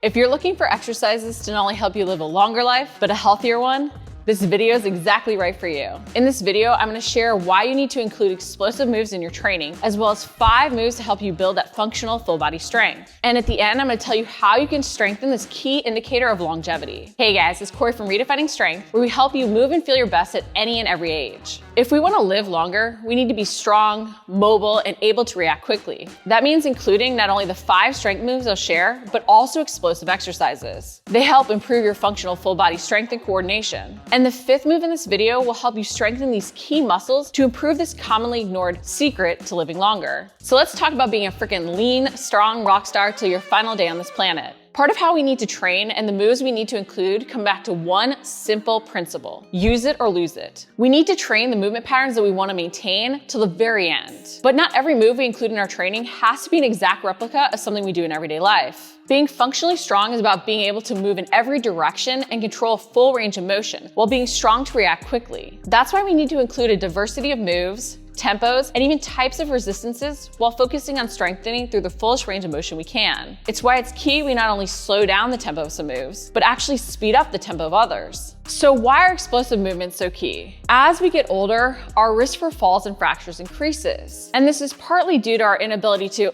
If you're looking for exercises to not only help you live a longer life, but a healthier one, this video is exactly right for you. In this video, I'm going to share why you need to include explosive moves in your training, as well as 5 moves to help you build that functional full body strength. And at the end, I'm going to tell you how you can strengthen this key indicator of longevity. Hey guys, it's Corey from Redefining Strength, where we help you move and feel your best at any and every age. If we want to live longer, we need to be strong, mobile, and able to react quickly. That means including not only the 5 strength moves I'll share, but also explosive exercises. They help improve your functional full body strength and coordination. And the 5th move in this video will help you strengthen these key muscles to improve this commonly ignored secret to living longer. So let's talk about being a freaking lean, strong rock star till your final day on this planet. Part of how we need to train and the moves we need to include come back to one simple principle: use it or lose it. We need to train the movement patterns that we want to maintain till the very end. But not every move we include in our training has to be an exact replica of something we do in everyday life. Being functionally strong is about being able to move in every direction and control a full range of motion, while being strong to react quickly. That's why we need to include a diversity of moves, tempos, and even types of resistances while focusing on strengthening through the fullest range of motion we can. It's why it's key we not only slow down the tempo of some moves, but actually speed up the tempo of others. So why are explosive movements so key? As we get older, our risk for falls and fractures increases. And this is partly due to our inability to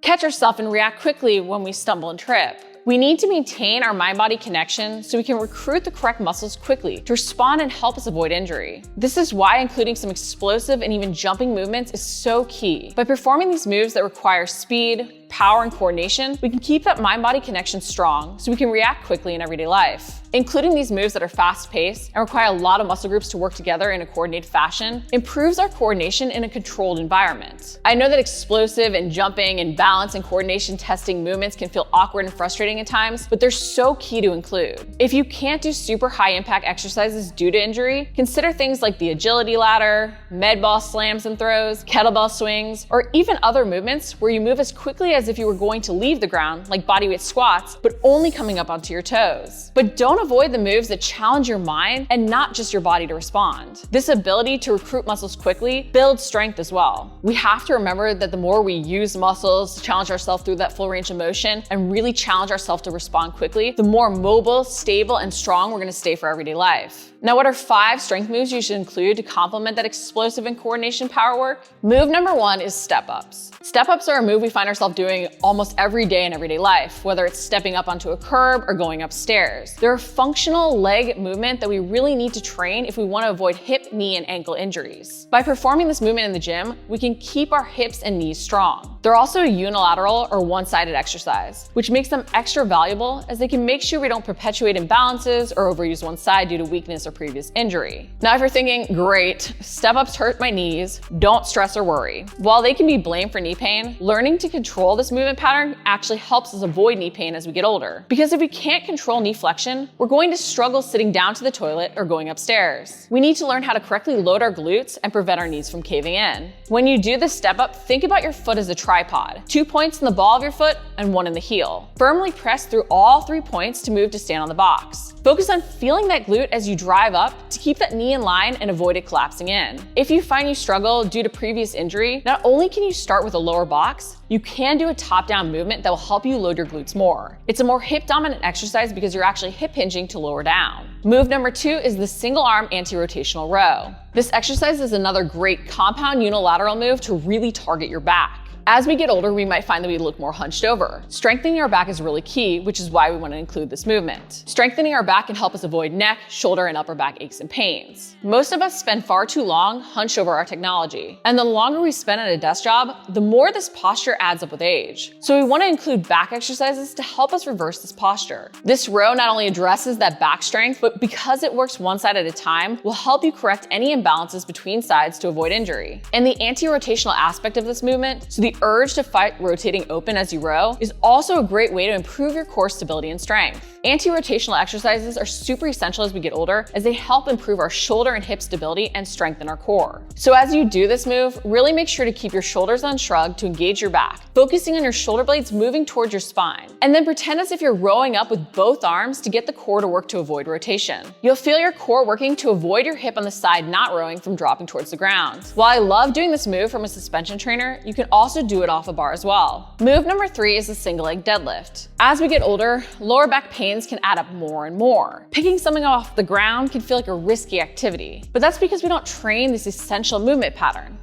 catch ourselves and react quickly when we stumble and trip. We need to maintain our mind-body connection so we can recruit the correct muscles quickly to respond and help us avoid injury. This is why including some explosive and even jumping movements is so key. By performing these moves that require speed, power, and coordination, we can keep that mind-body connection strong so we can react quickly in everyday life. Including these moves that are fast-paced and require a lot of muscle groups to work together in a coordinated fashion improves our coordination in a controlled environment. I know that explosive and jumping and balance and coordination testing movements can feel awkward and frustrating at times, but they're so key to include. If you can't do super high impact exercises due to injury, consider things like the agility ladder, med ball slams and throws, kettlebell swings, or even other movements where you move as quickly as if you were going to leave the ground, like bodyweight squats, but only coming up onto your toes. But don't avoid the moves that challenge your mind and not just your body to respond. This ability to recruit muscles quickly builds strength as well. We have to remember that the more we use muscles, challenge ourselves through that full range of motion, and really challenge ourselves to respond quickly, the more mobile, stable, and strong we're going to stay for everyday life. Now, what are 5 strength moves you should include to complement that explosive and coordination power work? Move number 1 is step-ups. Step-ups are a move we find ourselves doing almost every day in everyday life, whether it's stepping up onto a curb or going upstairs. They're a functional leg movement that we really need to train if we want to avoid hip, knee, and ankle injuries. By performing this movement in the gym, we can keep our hips and knees strong. They're also a unilateral or one-sided exercise, which makes them extra valuable as they can make sure we don't perpetuate imbalances or overuse one side due to weakness or previous injury. Now, if you're thinking, great, step-ups hurt my knees, don't stress or worry. While they can be blamed for knee pain, learning to control this movement pattern actually helps us avoid knee pain as we get older. Because if we can't control knee flexion, we're going to struggle sitting down to the toilet or going upstairs. We need to learn how to correctly load our glutes and prevent our knees from caving in. When you do this step-up, think about your foot as a tripod. 2 points in the ball of your foot and 1 in the heel. Firmly press through all 3 points to move to stand on the box. Focus on feeling that glute as you drive up to keep that knee in line and avoid it collapsing in. If you find you struggle due to previous injury, not only can you start with a lower box, you can do a top-down movement that will help you load your glutes more. It's a more hip-dominant exercise because you're actually hip hinging to lower down. Move number 2 is the single arm anti-rotational row. This exercise is another great compound unilateral move to really target your back. As we get older, we might find that we look more hunched over. Strengthening our back is really key, which is why we want to include this movement. Strengthening our back can help us avoid neck, shoulder, and upper back aches and pains. Most of us spend far too long hunched over our technology, and the longer we spend at a desk job, the more this posture adds up with age. So we want to include back exercises to help us reverse this posture. This row not only addresses that back strength, but because it works one side at a time, will help you correct any imbalances between sides to avoid injury. And the anti-rotational aspect of this movement, so the urge to fight rotating open as you row, is also a great way to improve your core stability and strength. Anti-rotational exercises are super essential as we get older, as they help improve our shoulder and hip stability and strengthen our core. So as you do this move, really make sure to keep your shoulders unshrugged to engage your back, focusing on your shoulder blades moving towards your spine. And then pretend as if you're rowing up with both arms to get the core to work to avoid rotation. You'll feel your core working to avoid your hip on the side not rowing from dropping towards the ground. While I love doing this move from a suspension trainer, you can also also do it off a bar as well. Move number 3 is the single leg deadlift. As we get older, lower back pains can add up more and more. Picking something off the ground can feel like a risky activity, but that's because we don't train this essential movement pattern.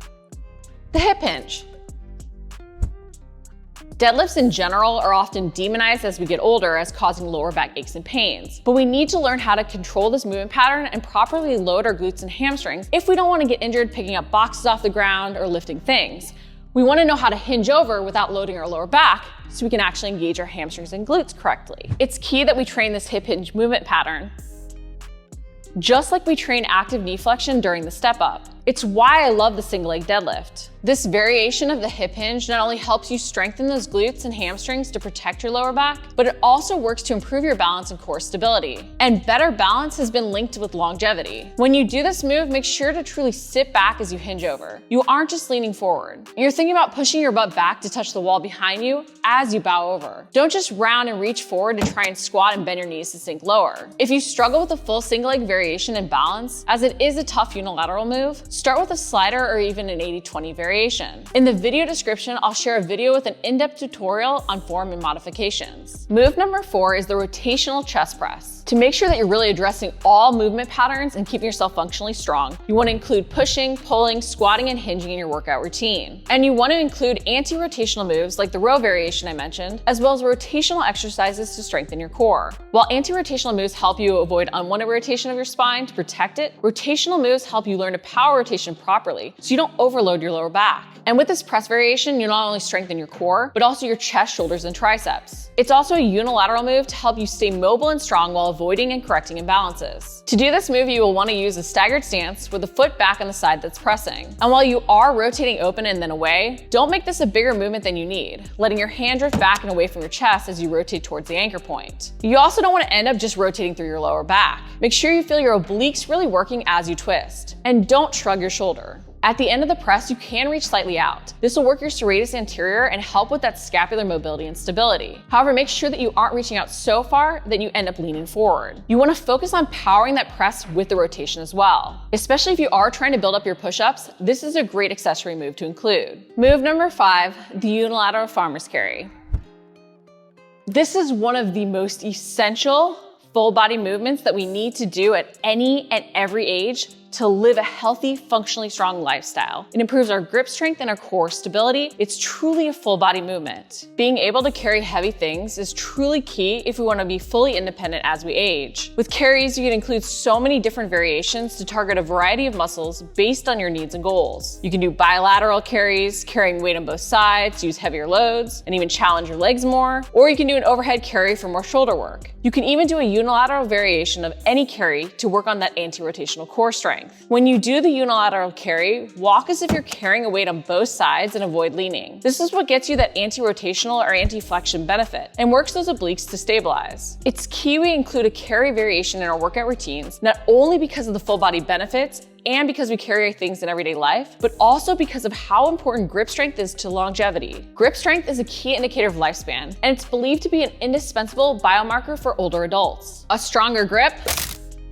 The hip hinge. Deadlifts in general are often demonized as we get older as causing lower back aches and pains, but we need to learn how to control this movement pattern and properly load our glutes and hamstrings if we don't want to get injured picking up boxes off the ground or lifting things. We want to know how to hinge over without loading our lower back so we can actually engage our hamstrings and glutes correctly. It's key that we train this hip hinge movement pattern just like we train active knee flexion during the step up. It's why I love the single leg deadlift. This variation of the hip hinge not only helps you strengthen those glutes and hamstrings to protect your lower back, but it also works to improve your balance and core stability. And better balance has been linked with longevity. When you do this move, make sure to truly sit back as you hinge over. You aren't just leaning forward. You're thinking about pushing your butt back to touch the wall behind you as you bow over. Don't just round and reach forward to try and squat and bend your knees to sink lower. If you struggle with a full single leg variation and balance, as it is a tough unilateral move, start with a slider or even an 80-20 variation. In the video description, I'll share a video with an in-depth tutorial on form and modifications. Move number 4 is the rotational chest press. To make sure that you're really addressing all movement patterns and keeping yourself functionally strong, you want to include pushing, pulling, squatting, and hinging in your workout routine. And you want to include anti-rotational moves like the row variation I mentioned, as well as rotational exercises to strengthen your core. While anti-rotational moves help you avoid unwanted rotation of your spine to protect it, rotational moves help you learn to power rotation properly so you don't overload your lower back. And with this press variation, you not only strengthen your core, but also your chest, shoulders, and triceps. It's also a unilateral move to help you stay mobile and strong while avoiding and correcting imbalances. To do this move, you will want to use a staggered stance with the foot back on the side that's pressing. And while you are rotating open and then away, don't make this a bigger movement than you need, letting your hand drift back and away from your chest as you rotate towards the anchor point. You also don't want to end up just rotating through your lower back. Make sure you feel your obliques really working as you twist. And don't shrug your shoulder. At the end of the press, you can reach slightly out. This will work your serratus anterior and help with that scapular mobility and stability. However, make sure that you aren't reaching out so far that you end up leaning forward. You want to focus on powering that press with the rotation as well. Especially if you are trying to build up your push-ups, this is a great accessory move to include. Move number 5, the unilateral farmer's carry. This is one of the most essential full body movements that we need to do at any and every age to live a healthy, functionally strong lifestyle. It improves our grip strength and our core stability. It's truly a full body movement. Being able to carry heavy things is truly key if we want to be fully independent as we age. With carries, you can include so many different variations to target a variety of muscles based on your needs and goals. You can do bilateral carries, carrying weight on both sides, use heavier loads, and even challenge your legs more. Or you can do an overhead carry for more shoulder work. You can even do a unilateral variation of any carry to work on that anti-rotational core strength. When you do the unilateral carry, walk as if you're carrying a weight on both sides and avoid leaning. This is what gets you that anti-rotational or anti-flexion benefit and works those obliques to stabilize. It's key we include a carry variation in our workout routines, not only because of the full body benefits and because we carry things in everyday life, but also because of how important grip strength is to longevity. Grip strength is a key indicator of lifespan, and it's believed to be an indispensable biomarker for older adults. A stronger grip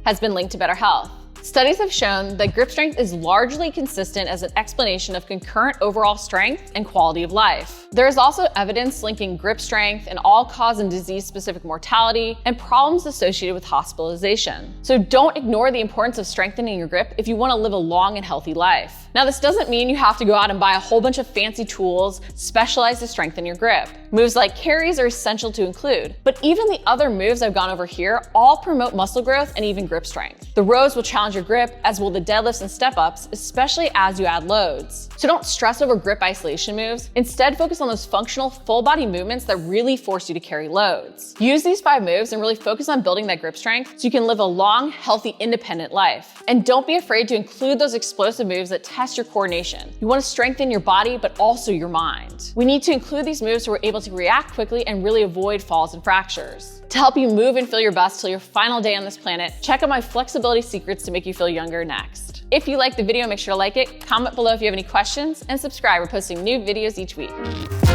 has been linked to better health. Studies have shown that grip strength is largely consistent as an explanation of concurrent overall strength and quality of life. There is also evidence linking grip strength and all-cause and disease-specific mortality and problems associated with hospitalization. So don't ignore the importance of strengthening your grip if you want to live a long and healthy life. Now, this doesn't mean you have to go out and buy a whole bunch of fancy tools specialized to strengthen your grip. Moves like carries are essential to include, but even the other moves I've gone over here all promote muscle growth and even grip strength. The rows will challenge your grip, as will the deadlifts and step-ups, especially as you add loads. So don't stress over grip isolation moves. Instead, focus on those functional full body movements that really force you to carry loads. Use these 5 moves and really focus on building that grip strength so you can live a long, healthy, independent life. And don't be afraid to include those explosive moves that test your coordination. You want to strengthen your body, but also your mind. We need to include these moves so we're able to react quickly and really avoid falls and fractures. To help you move and feel your best till your final day on this planet, check out my flexibility secrets to make you feel younger next. If you liked the video, make sure to like it, comment below if you have any questions, and subscribe. We're posting new videos each week.